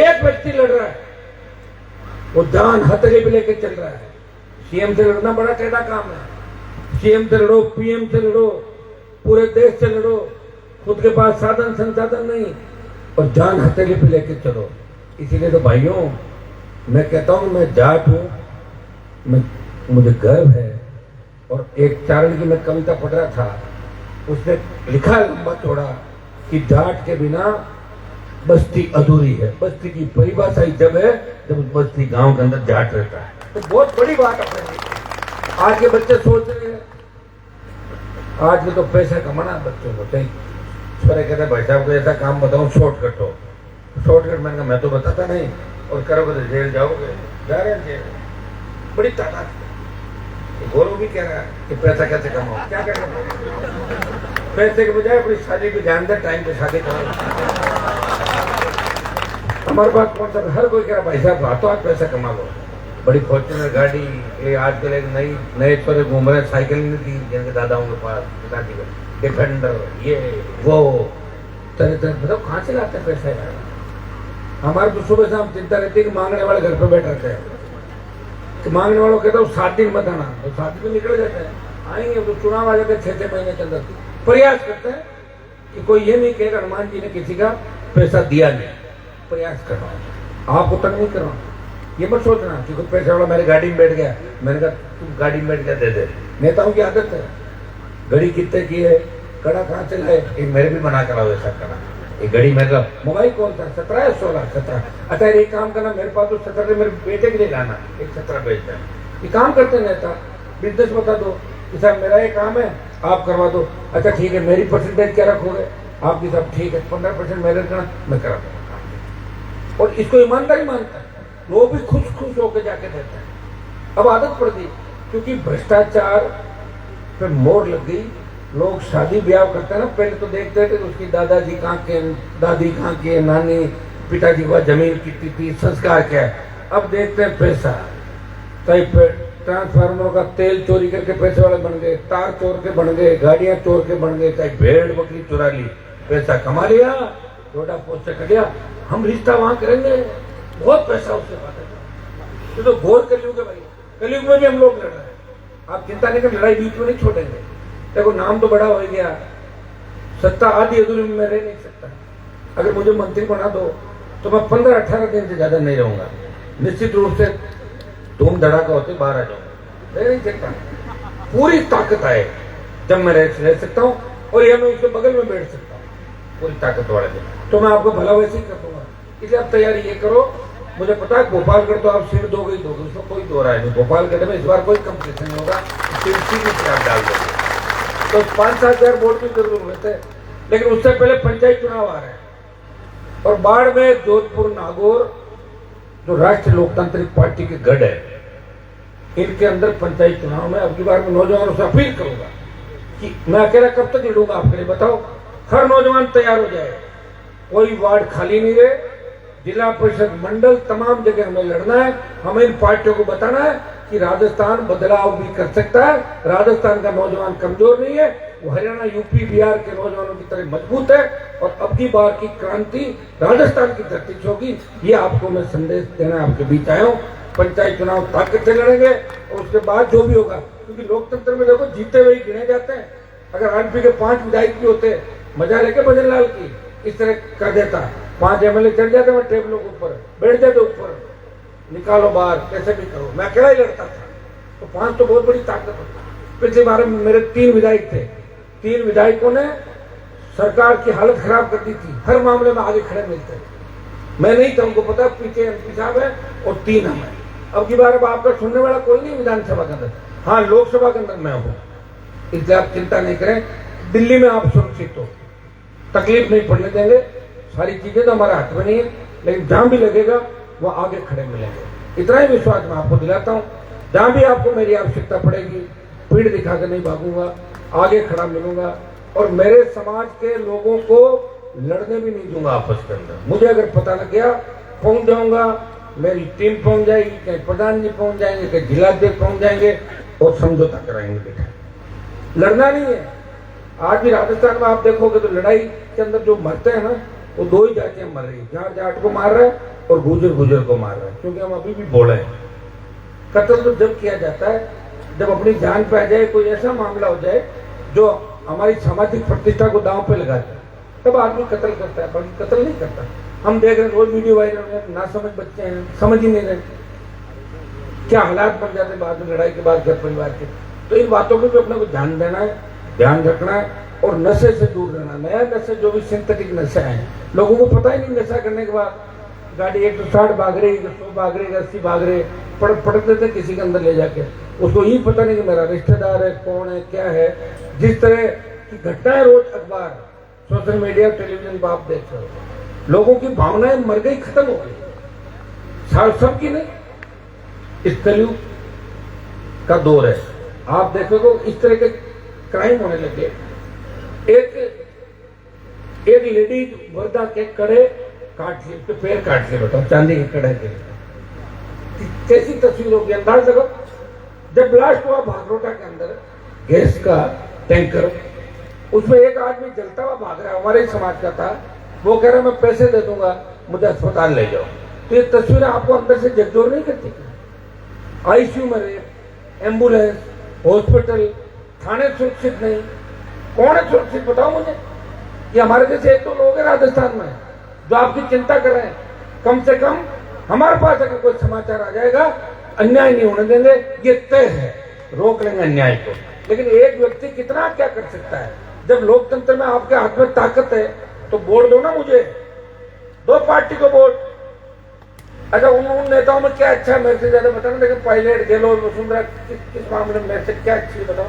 एक व्यक्ति लड़ रहा है, वो जान हथेली पे लेके चल रहा है। सीएम से लड़ना बड़ा टेढ़ा काम है। सीएम से लड़ो, पीएम से लड़ो, पूरे देश से लड़ो, खुद के पास साधन संसाधन नहीं, और जान हथेली पे लेके चलो। इसीलिए तो भाइयों मैं कहता हूं, मैं जाट हूं, मुझे गर्व है। और एक चारण की मैं कविता पढ़ रहा था, उसने लिखा लंबा चौड़ा कि जाट के बिना बस्ती अधूरी है। बस्ती की परिभाषा ही जब है जब उस बस्ती गांव के अंदर जाट रहता है। तो बहुत बड़ी बात अपने लिए। आज के बच्चे सोच रहे हैं, आज में तो पैसा कमाना बच्चों को चाहिए। छोरे कहते भाई साहब को ऐसा काम बताऊं शॉर्टकट हो, शॉर्टकट मैंने कहा मैं तो बताता नहीं, और करोगे तो जेल जाओगे। जा रहे हैं जेल, बड़ी तादाद। गौरव भी कह रहा है कि पैसा कैसे कमाओ, क्या करें? पैसे के बजाय अपनी शादी पे ध्यान दे, टाइम पे शादी करो। हमारे पास कौन सा, हर कोई कह रहा भाई साहब हाथों हाथ पैसा कमा लो। बड़ी फॉर्च्यूनर गाड़ी, ये आजकल एक नए छोरे घूम रहे, साइकिल नहीं थी जिनके दादाओं के पास, पिताजी को डिफेंडर, ये वो तरह तरह, बताओ कहाँ से लाते पैसा यार? हमारे तो सुबह शाम चिंता रहती है कि मांगने वाले घर पर बैठ रहते हैं, कि मांगने वालों कहता हूँ 7 दिन मत आना, तो 7 दिन में निकल जाते हैं। आएंगे तो चुनाव आ जाते हैं 6-6 महीने के अंदर। प्रयास करते हैं कि कोई ये नहीं कहेगा हनुमान जी ने किसी का पैसा दिया नहीं। प्रयास कर रहा हूँ, आपको तंग नहीं कर रहा हूँ। ये मत सोचना कि कोई पैसा वाला मेरे गाड़ी में बैठ गया, मैंने कहा तुम गाड़ी में बैठ गया दे दे। नेताओं की आदत है, घड़ी कितने की है, कड़ा कहाँ से लाए, एक मेरे भी बना कर लाओ ऐसा कड़ा। एक घड़ी मेरे का मोबाइल कौन था, 17 या 16? 17। अच्छा एक काम करना, मेरे पास तो 17 मेरे बेटे के लिए लाना, एक 17 भेजता है। ये काम करते नेता, बिजनेस बता दो कि साहब मेरा ये काम है आप करवा दो। अच्छा ठीक है, मेरी परसेंटेज क्या रखोगे? आपकी साहब ठीक है 15% मेरे करना, मैं करा दूंगा। और इसको ईमानदारी मानता है, वो भी खुश खुश होकर जाके देता है। अब आदत पड़ गई, क्योंकि भ्रष्टाचार पे मोड़ लग गई। लोग शादी ब्याह करते हैं ना, पहले तो देखते थे उसकी दादाजी कहाँ के, दादी कहाँ के, नानी पिताजी को जमीन कितनी थी, संस्कार क्या है। अब देखते हैं पैसा, कई ट्रांसफार्मरों का तेल चोरी करके पैसे वाले बन गए, तार चोर के बन गए, गाड़ियां चोर के बन गए, कहीं भेड़ बकरी चुरा ली, पैसा कमा लिया, रोडा पोस्ट से कर लिया। हम रिश्ता वहां करेंगे, बहुत पैसा उससे बात है। तो घोर कलयुग है भाई, कलयुग में भी हम लोग लड़ रहे हैं। आप चिंता नहीं कर, लड़ाई बीच में नहीं छोड़ेंगे। देखो नाम तो बड़ा हो गया, सत्ता आधी अधूरी में मैं रह नहीं सकता। अगर मुझे मंत्री बना दो तो मैं 15-18 दिन से ज्यादा नहीं रहूंगा। निश्चित रूप से धूम धड़ाका होते बाहर आ जाऊंगा, रह नहीं सकता। पूरी ताकत आए जब मैं रह सकता हूँ, और यह मैं उसके बगल में बैठ सकता हूँ पूरी ताकत वाले दिन, तो मैं आपको भला वैसे ही कर दूंगा। इसलिए आप तैयारी ये करो। मुझे पता है गोपालगढ़ तो आप सीट दोगे ही दोगे, उसमें कोई दो राय नहीं। गोपालगढ़ में इस बार कोई कंपटीशन नहीं होगा, सीट आप डाल दोगे तो 5-7 हजार वोट की जरूरत है। लेकिन उससे पहले पंचायत चुनाव आ रहे हैं, और बाड़मेर, जोधपुर, नागौर जो राष्ट्रीय लोकतांत्रिक पार्टी के गढ़ है, इनके अंदर पंचायत चुनाव में अब की बार मैं नौजवानों से अपील करूंगा कि मैं अकेला कब तक लड़ूंगा आपके लिए, बताओ। हर नौजवान तैयार हो जाए, कोई वार्ड खाली नहीं रहे, जिला परिषद, मंडल, तमाम जगह हमें लड़ना है। हमें इन पार्टियों को बताना है कि राजस्थान बदलाव भी कर सकता है। राजस्थान का नौजवान कमजोर नहीं है, वो हरियाणा, यूपी, बिहार के नौजवानों की तरह मजबूत है और अब की बार की क्रांति राजस्थान की धरती से होगी। ये आपको मैं संदेश देना आपके बीच आया हूँ। पंचायत चुनाव ताकत से लड़ेंगे और उसके बाद जो भी होगा, क्योंकि लोकतंत्र में देखो जीते हुए ही गिने जाते हैं। अगर आरपी के 5 विधायक भी होते, मजा लेके भजन लाल की इस तरह कर देता, 5 एमएलए चढ़ जाते मैं टेबलों के ऊपर, बैठ जाते ऊपर, निकालो बाहर, कैसे भी करो, मैं अकेला ही लड़ता था। तो 5 तो बहुत बड़ी ताकत होती। पिछली बार मेरे 3 विधायक थे, 3 विधायकों ने सरकार की हालत खराब कर दी थी। हर मामले में आगे खड़े मिलते थे। मैं नहीं था, उनको पता पीछे एमपी साहब है और 3 हम है। अब की बार अब आपका सुनने वाला कोई नहीं विधानसभा के अंदर, हाँ लोकसभा के अंदर मैं हूँ, इसलिए आप चिंता नहीं करें। दिल्ली में आप सुरक्षित हो, तकलीफ नहीं पड़ने देंगे। सारी चीजें तो हमारे हाथ में नहीं है, लेकिन जहां भी लगेगा वो आगे खड़े मिलेंगे। इतना ही विश्वास मैं आपको दिलाता हूँ। जहां भी आपको मेरी आवश्यकता पड़ेगी, पीठ दिखाकर नहीं भागूंगा, आगे खड़ा मिलूंगा और मेरे समाज के लोगों को लड़ने भी नहीं दूंगा आपस के अंदर। मुझे अगर पता लग गया, पहुंच जाऊंगा, मेरी टीम पहुंच जाएगी, कहीं प्रधान जी पहुंच जाएंगे, कहीं जिलाध्यक्ष पहुंच जाएंगे और समझौता कराएंगे। बेटा लड़ना नहीं है। आज भी राजस्थान में आप देखोगे तो लड़ाई के अंदर जो मरते हैं ना, वो 2 ही जातियां मर रही है, जाट जाट को मार रहा है और गुजर गुजर को मार रहा है। क्योंकि हम अभी भी बोले हैं, कत्ल तो जब किया जाता है जब अपनी जान पे आ जाए, कोई ऐसा मामला हो जाए जो हमारी सामाजिक प्रतिष्ठा को दांव पे लगाता है, तब आदमी कत्ल करता है, बाकी कत्ल नहीं करता। हम देख रहे हैं रोज वीडियो वायरल है, ना समझ बच्चे हैं, समझ ही नहीं रहे क्या हालात बन जाते बाद में लड़ाई के बाद घर परिवार के। तो इन बातों पर भी अपने को ध्यान देना है, ध्यान रखना है और नशे से दूर रहना। नया नशे जो भी सिंथेटिक नशे हैं, लोगों को पता ही नहीं नशा करने के बाद गाड़ी 160 भाग रही, 100 भाग रही, 80 भाग रहे, पड़क देते किसी के अंदर ले जाके। उसको ही पता नहीं कि मेरा रिश्तेदार है, कौन है, क्या है। जिस तरह की घटनाएं रोज अखबार, सोशल मीडिया, टेलीविजन पर आप देख रहे हो, लोगों की भावनाएं मर गई, खत्म हो गई, सबकी नहीं। इस कलयुग का दौर है। आप देखोगे इस तरह के क्राइम होने लगे। एक लेडी वर्धा के कड़े काट लिए, उसके पैर काट लिए, बताओ, चांदी के कड़े के। कैसी तस्वीर होगी, अंदाज लगाओ। जब ब्लास्ट हुआ भागरोटा के अंदर, गैस का टैंकर, उसमें एक आदमी जलता हुआ भाग रहा है, हमारे समाज का था। वो कह रहा मैं पैसे दे दूंगा, मुझे अस्पताल ले जाओ। तो ये तस्वीरें आपको अंदर से झकझोर नहीं करती? आईसीयू में रेप, एम्बुलेंस, हॉस्पिटल, थाने सुरक्षित नहीं। कौन है सुरक्षित, बताओ मुझे। ये हमारे जैसे एक तो लोग हैं राजस्थान में जो आपकी चिंता कर रहे हैं। कम से कम हमारे पास अगर कोई समाचार आ जाएगा, अन्याय नहीं होने देंगे, ये तय है, रोक लेंगे अन्याय को। लेकिन एक व्यक्ति कितना क्या कर सकता है? जब लोकतंत्र में आपके हाथ में ताकत है तो वोट दो ना मुझे, 2 पार्टी को वोट। अच्छा उन नेताओं में क्या अच्छा है मेरे से ज्यादा बताना, लेकिन पायलट, गहलोत, वसुंधरा किस मामले में मेरे से क्या अच्छी बताओ।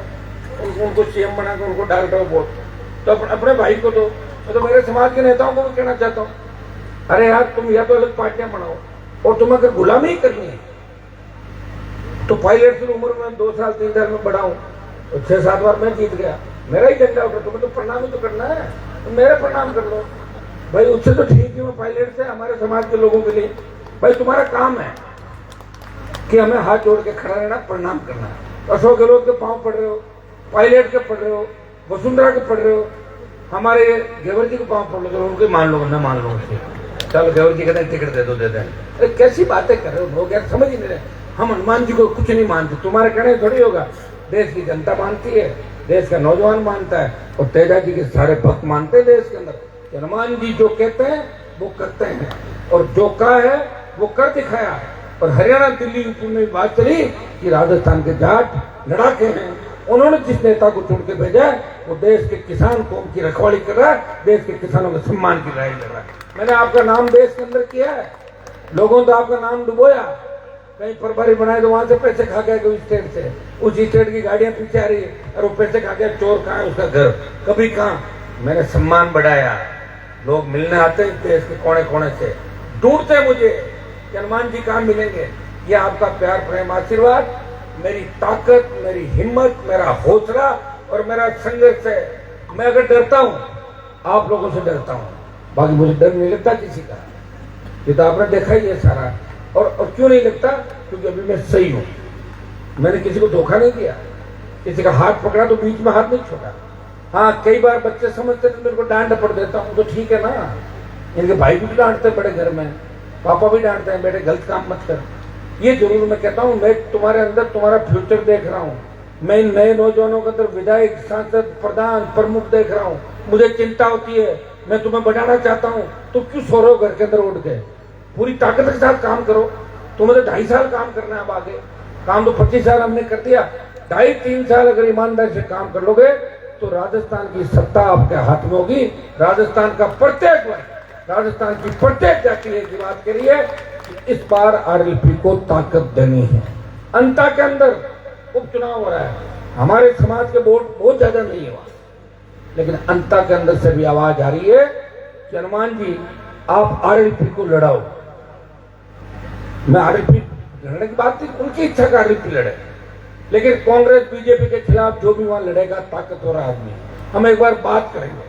उनको सीएम बना कर उनको डाल दो वोट, तो अपने भाई को दो। तो मेरे समाज के नेताओं को भी कहना चाहता हूँ, अरे यार तुम या तो अलग पार्टियां बनाओ, और तुम अगर गुलामी ही करनी है तो पायलट की उम्र में 2 साल 3 साल में बढ़ाऊं तो 6-7 बार मैं जीत गया, मेरा ही झंडा उठा। तुम्हें तो प्रणाम ही तो करना है, तुम मेरा प्रणाम कर लो भाई। उससे तो ठीक है मैं पायलट से हमारे समाज के लोगों के लिए, भाई तुम्हारा काम है कि हमें हाथ जोड़ के खड़ा रहना, प्रणाम करना। अशोक गहलोत के पांव पड़ रहे हो, पायलट के पढ़ रहे हो, वसुंधरा के पढ़ रहे हो, हमारे घेवर जी को पांव पड़ लो, उनको मान लो न मान लो। चलो घेवर जी कहते हैं टिकट दे दो, दे दें। अरे कैसी बातें कर रहे हो लोग यार, समझ ही नहीं रहे। हम हनुमान जी को कुछ नहीं मानते, तुम्हारे कहने थोड़ी होगा। देश की जनता मानती है, देश का नौजवान मानता है और तेजा जी के सारे भक्त मानते हैं देश के अंदर। हनुमान जी जो कहते हैं वो करते हैं और जो कहा है वो कर दिखाया। और हरियाणा, दिल्ली, यूपी में बात चली कि राजस्थान के जाट लड़ाके हैं, उन्होंने जिस नेता को चुन के भेजा वो देश के किसान कौम की रखवाली कर रहा है, देश के किसानों के सम्मान की लड़ाई लड़ रहा है। मैंने आपका नाम देश के अंदर किया है, लोगों ने तो आपका नाम डुबोया, कहीं प्रभारी बनाए तो वहां से पैसे खा गया कोई स्टेट से, उस स्टेट की गाड़ियां पीछे आ रही है और वो पैसे खा गया। चोर कहाँ है उसका घर, कभी कहाँ। मैंने सम्मान बढ़ाया, लोग मिलने आते हैं देश के कोने कोने से, ढूंढते मुझे कि हनुमान जी कहाँ मिलेंगे। ये आपका प्यार, प्रेम, आशीर्वाद मेरी ताकत, मेरी हिम्मत, मेरा हौसला और मेरा संघर्ष है। मैं अगर डरता हूं, आप लोगों से डरता हूं, बाकी मुझे डर नहीं लगता किसी का। ये तो आपने देखा ही है सारा। और क्यों नहीं लगता? क्योंकि अभी मैं सही हूं, मैंने किसी को धोखा नहीं दिया, किसी का हाथ पकड़ा तो बीच में हाथ नहीं छोड़ा। हाँ, कई बार बच्चे समझते थे मेरे को डांट पड़ देता हूँ, तो ठीक है ना, इनके भाई भी डांटते बड़े घर में, पापा भी डांटते हैं बेटे गलत काम मत कर। ये जरूर मैं कहता हूँ, मैं तुम्हारे अंदर तुम्हारा फ्यूचर देख रहा हूँ, मैं इन नए नौजवानों के अंदर विधायक, सांसद, प्रधान, प्रमुख देख रहा हूँ, मुझे चिंता होती है, मैं तुम्हें बढ़ाना चाहता हूँ। तो क्यों सो रहे हो घर के अंदर उठ के? पूरी ताकत के साथ काम करो। तुम्हें तो 2.5 साल काम करना है अब आगे, काम तो 25 साल हमने कर दिया, 2.5-3 साल अगर ईमानदारी से काम कर लोगे तो राजस्थान की सत्ता आपके हाथ में होगी। राजस्थान का प्रत्येक वर्ग, राजस्थान की प्रत्येक जाति की बात करिए कि इस बार आरएलपी को ताकत देनी है। अंता के अंदर उपचुनाव हो रहा है, हमारे समाज के वोट बहुत ज्यादा नहीं है, लेकिन अंता के अंदर से भी आवाज आ रही है कि हनुमान जी आप आरएलपी को लड़ाओ। मैं आरएलपी लड़ने की बात थी, उनकी इच्छा का आरएलपी लड़े, लेकिन कांग्रेस बीजेपी के खिलाफ जो भी वहां लड़ेगा ताकतवर आदमी। हम एक बार बात करेंगे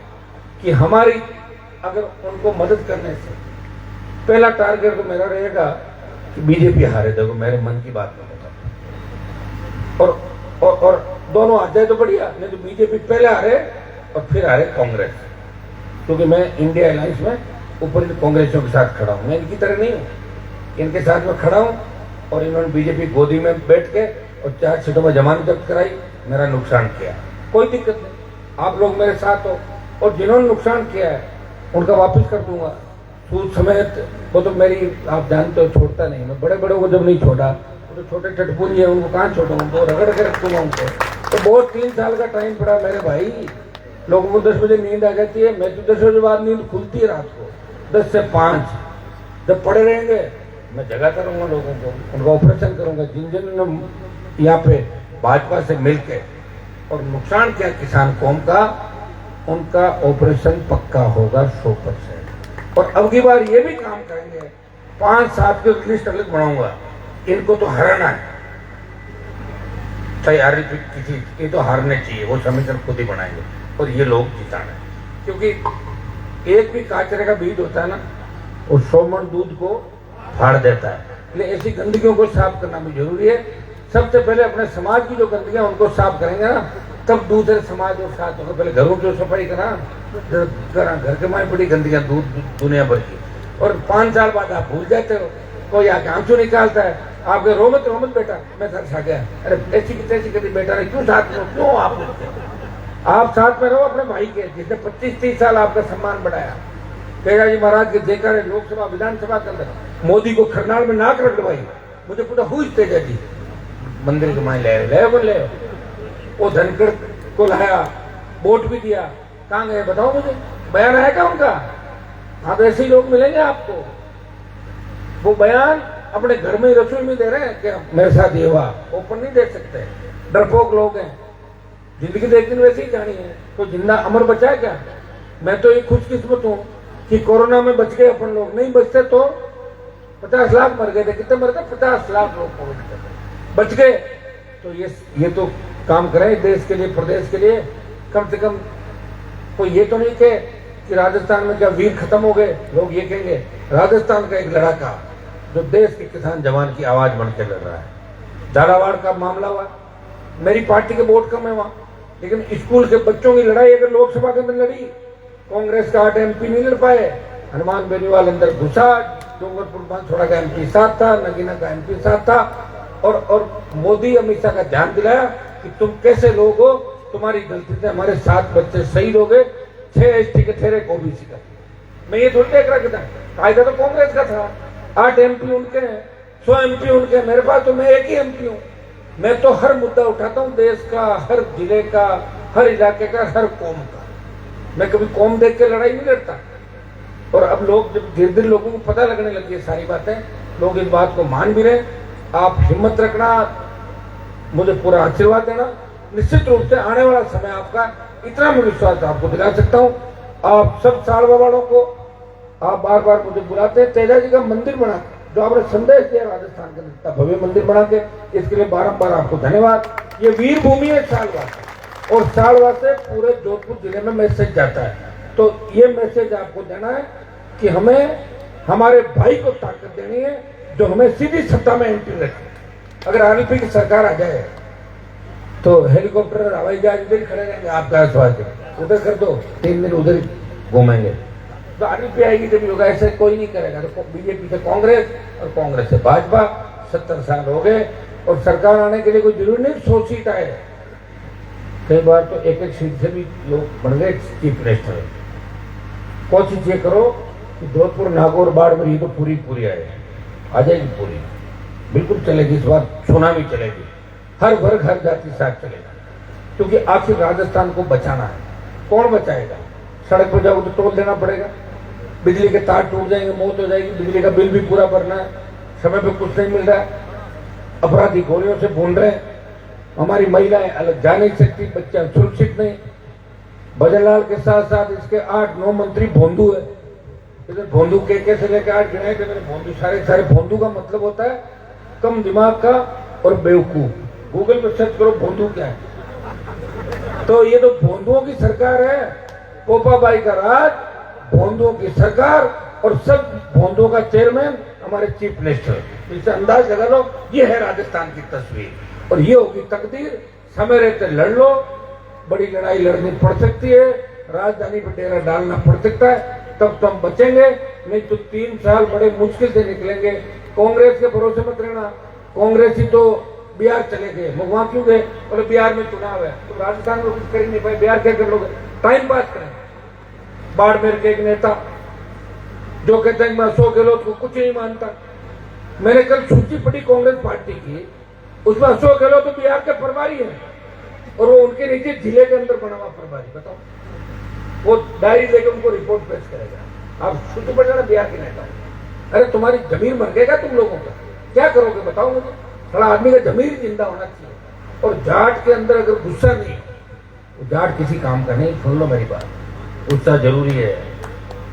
कि हमारी अगर उनको मदद करने से पहला टारगेट तो मेरा रहेगा कि बीजेपी हारे। देखो मेरे मन की बात में बताओ, और दोनों आ जाए तो बढ़िया, नहीं तो बीजेपी पहले हारे और फिर हारे कांग्रेस, क्योंकि मैं इंडिया अलायंस में ऊपर कांग्रेसियों के साथ खड़ा हूं। मैं इनकी तरह नहीं हूं, इनके साथ में खड़ा हूं। और इन्होंने बीजेपी गोदी में बैठ के और 4 सीटों में जमानत जब्त कराई, मेरा नुकसान किया, कोई दिक्कत नहीं, आप लोग मेरे साथ हो। और जिन्होंने नुकसान किया है उनका वापस कर दूंगा सूद समेत। वो तो मेरी आप जानते हो छोड़ता नहीं, मैं बड़े बड़ों को जब नहीं छोड़ा, वो तो छोटे चटपुंजी है, उनको कहाँ छोड़ूंगा, वो रगड़ के रखूंगा उनको। तो बहुत 3 साल का टाइम पड़ा मेरे भाई। लोगों को 10 बजे नींद आ जाती है, मैं तो 10 बजे बाद नींद खुलती है रात को 10 से 5। जब पड़े रहेंगे मैं जगाता रहूंगा लोगों को, उनका ऑपरेशन करूंगा। जिन जिन यहाँ पे भाजपा से मिलके और नुकसान किया किसान कौम का, उनका ऑपरेशन पक्का होगा 100%। और अब की बार ये भी काम करेंगे, 5-7 की लिस्ट अलग बनाऊंगा, इनको तो हराना है, चाहे हार किसी, ये तो हारने चाहिए, वो समीकरण खुद ही बनाएंगे और ये लोग जिताना है। क्योंकि एक भी काचरे का बीज होता है ना, वो 100 मन दूध को फाड़ देता है। इसलिए ऐसी गंदगियों को साफ करना भी जरूरी है। सबसे पहले अपने समाज की जो गंदगियां उनको साफ करेंगे ना, तब दूसरे समाज और साथ होगा। पहले घरों की सफाई करा, घर के माए बड़ी गंदगियां दुनिया भर की, और 5 साल बाद आप भूल जाते हो। कोई आके आंसू निकालता है, आपके रोमत बेटा मैं घर से आ गया, अरे ऐसी की तैसी कभी बेटा नहीं, क्यों साथ में, क्यों आप साथ में रहो अपने भाई के, जिसने 25-30 साल आपका सम्मान बढ़ाया। तेजा जी महाराज के देखा है लोकसभा विधानसभा के अंदर मोदी को खरनाल में नाक रगड़वाई, मुझे पूरा हुई तेजा जी मंदिर के माए ले वो धनखड़ को लाया, वोट भी दिया, कहाँ गए बताओ मुझे, बयान आया क्या उनका? हाँ, तो ऐसे ही लोग मिलेंगे आपको। वो बयान अपने घर में ही रसोई में दे रहे हैं कि मेरे साथ ये हुआ, ओपन नहीं दे सकते, डरपोक लोग हैं। जिंदगी तो एक दिन वैसे ही जानी है, तो जिंदा अमर बचा है क्या? मैं तो ये खुशकिस्मत हूँ कि कोरोना में बच गए अपन लोग, नहीं बचते तो 50 लाख मर गए थे। कितने मर गए? 50 लाख लोग कोविड के बच गए। तो ये तो काम करें देश के लिए, प्रदेश के लिए, कम से कम। कोई ये तो नहीं कहे कि राजस्थान में क्या वीर खत्म हो गए, लोग ये कहेंगे राजस्थान का एक लड़ाका जो देश के किसान जवान की आवाज बन के लड़ रहा है। झालावाड़ का मामला हुआ, मेरी पार्टी के वोट कम है वहां, लेकिन स्कूल के बच्चों की लड़ाई अगर लोकसभा के अंदर लड़ी, कांग्रेस का 8 MP नहीं लड़ पाए, हनुमान बेनीवाल अंदर घुसा, डूंगरपुर बांसवाड़ा का MP साथ था, नगीना का MP साथ था, और मोदी अमित शाह का ध्यान दिलाया कि तुम कैसे लोग हो, तुम्हारी गलती से हमारे 7 बच्चे शहीद हो गए, 6 ST के थे, एक OBC का। मैं ये थोड़ी देख रहा था, कायदा तो कांग्रेस का था, 8 MP उनके हैं, 100 MP उनके, मेरे पास तो मैं एक ही MP हूँ। मैं तो हर मुद्दा उठाता हूँ, देश का, हर जिले का, हर इलाके का, हर कौम का। मैं कभी कौम देख के लड़ाई नहीं लड़ता। और अब लोग जब धीरे धीरे लोगों को पता लगने लगी है सारी बातें, लोग इस बात को मान भी रहे। आप हिम्मत रखना, मुझे पूरा आशीर्वाद देना, निश्चित रूप से आने वाला समय आपका, इतना मैं विश्वास आपको दिला सकता हूँ। आप सब सालवा वालों को आप बार बार मुझे बुलाते हैं, तेजा जी का मंदिर बना, जो आपने संदेश दिया राजस्थान के अंदर, भव्य मंदिर बना के, इसके लिए बारंबार आपको धन्यवाद। ये वीर भूमि है सालवा, और सालवा से पूरे जोधपुर जिले में मैसेज जाता है। तो ये मैसेज आपको देना है कि हमें हमारे भाई को ताकत देनी है जो हमें सीधी सत्ता में एंट्री रखे। अगर आरएलपी की सरकार आ जाए तो हेलीकॉप्टर हवाई जहाज इधर ही खड़े रहेंगे, आपका स्वास्थ्य उधर कर दो, 3 दिन उधर घूमेंगे। तो आरएलपी आएगी जब होगा, ऐसे कोई नहीं करेगा। तो बीजेपी से कांग्रेस और कांग्रेस से भाजपा, 70 साल हो गए और सरकार आने के लिए कोई जरूरी नहीं 100 सीट आए। कई बार तो एक सीट से भी लोग बन गए चीफ मिनिस्टर। कोशिश ये करो कि जोधपुर, नागौर, बाड़मेर ये तो पूरी आए, आ जाएगी पूरी, बिल्कुल चलेगी। इस बार सुनामी चलेगी, हर वर्ग हर जाति साथ चलेगा, क्योंकि आखिर राजस्थान को बचाना है। कौन बचाएगा? सड़क पर जाओ तो टोल देना पड़ेगा, बिजली के तार टूट जाएंगे, मौत हो जाएगी, बिजली का बिल भी पूरा भरना है, समय पे कुछ नहीं मिल रहा है, अपराधी गोलियों से भून रहे हैं, हमारी महिलाएं अलग जा नहीं सकती, बच्चे सुरक्षित नहीं। भजनलाल के साथ साथ इसके 8-9 मंत्री भोंदू है। इधर भोंदू के से लेकर 8 गिनाए थे मैंने। भोंदू सारे भोंदू का मतलब होता है कम दिमाग का और बेवकूफ। गूगल पर सर्च करो भोंदू क्या है। तो ये तो भोंदुओं की सरकार है, पोपाबाई का राज, भोंदुओं की सरकार और सब भोंदुओं का चेयरमैन हमारे चीफ मिनिस्टर। इससे अंदाज लगा लो, ये है राजस्थान की तस्वीर और ये होगी तकदीर। समय रहते लड़ लो, बड़ी लड़ाई लड़नी पड़ सकती है, राजधानी पर डेरा डालना पड़ सकता है, तब तो हम बचेंगे, नहीं तो 3 साल बड़े मुश्किल से निकलेंगे। कांग्रेस के भरोसे मत रहना, कांग्रेस ही तो बिहार चले गए, वहां क्यों गए? बोले बिहार में चुनाव है, तो राजस्थान में कुछ कर नहीं पाए, बिहार क्या कर लोगे? टाइम पास करें। बाड़मेर के एक नेता जो कहते हैं मैं अशोक गहलोत को कुछ नहीं मानता। मैंने कल सूची पढ़ी कांग्रेस पार्टी की, उसमें अशोक गहलोत तो बिहार के प्रभारी है और वो उनके नीचे जिले के अंदर बना हुआ प्रभारी। बताओ, वो डायरी लेकर उनको रिपोर्ट पेश करेगा। आप सूची पढ़ जाना बिहार के नेता। अरे तुम्हारी जमीन मर गएगा तुम लोगों का, क्या करोगे बताओ मुझे? थोड़ा आदमी का जमीन जिंदा होना चाहिए। और जाट के अंदर अगर गुस्सा नहीं, तो जाट किसी काम का नहीं। सुन लो मेरी बात, गुस्सा जरूरी है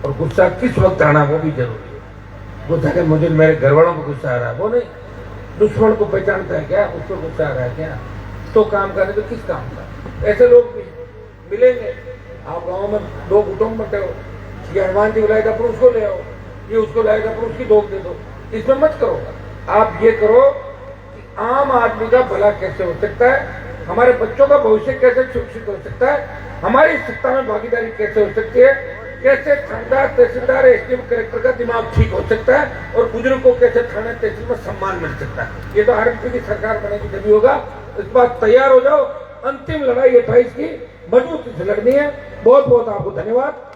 और गुस्सा किस वक्त आना वो भी जरूरी है। गुस्सा के मुझे मेरे घर वालों को गुस्सा आ रहा है वो नहीं, दुश्मन को पहचानता है क्या, उसको गुस्सा आ रहा है क्या, तो काम करने तो किस काम का? ऐसे लोग मिलेंगे। आप गाँव में 2 गुटों में बटे हो, ये हनुमान जी बुलाएगा पर उसको ले आओ, ये उसको लाएगा पर उसकी धोख दे दो। इसमें मत करो। आप ये करो कि आम आदमी का भला कैसे हो सकता है, हमारे बच्चों का भविष्य कैसे सुरक्षित हो सकता है, हमारी सत्ता में भागीदारी कैसे हो सकती है, कैसे थानेदार, तहसीलदार, एसडीएम, कलेक्टर का दिमाग ठीक हो सकता है और बुजुर्ग को कैसे थाने तहसील में सम्मान मिल सकता है। ये तो आरएलपी की सरकार बनेगी तभी होगा। इस बात तैयार हो जाओ। अंतिम लड़ाई 28 की मजबूती से लड़नी है। बहुत बहुत आपको धन्यवाद।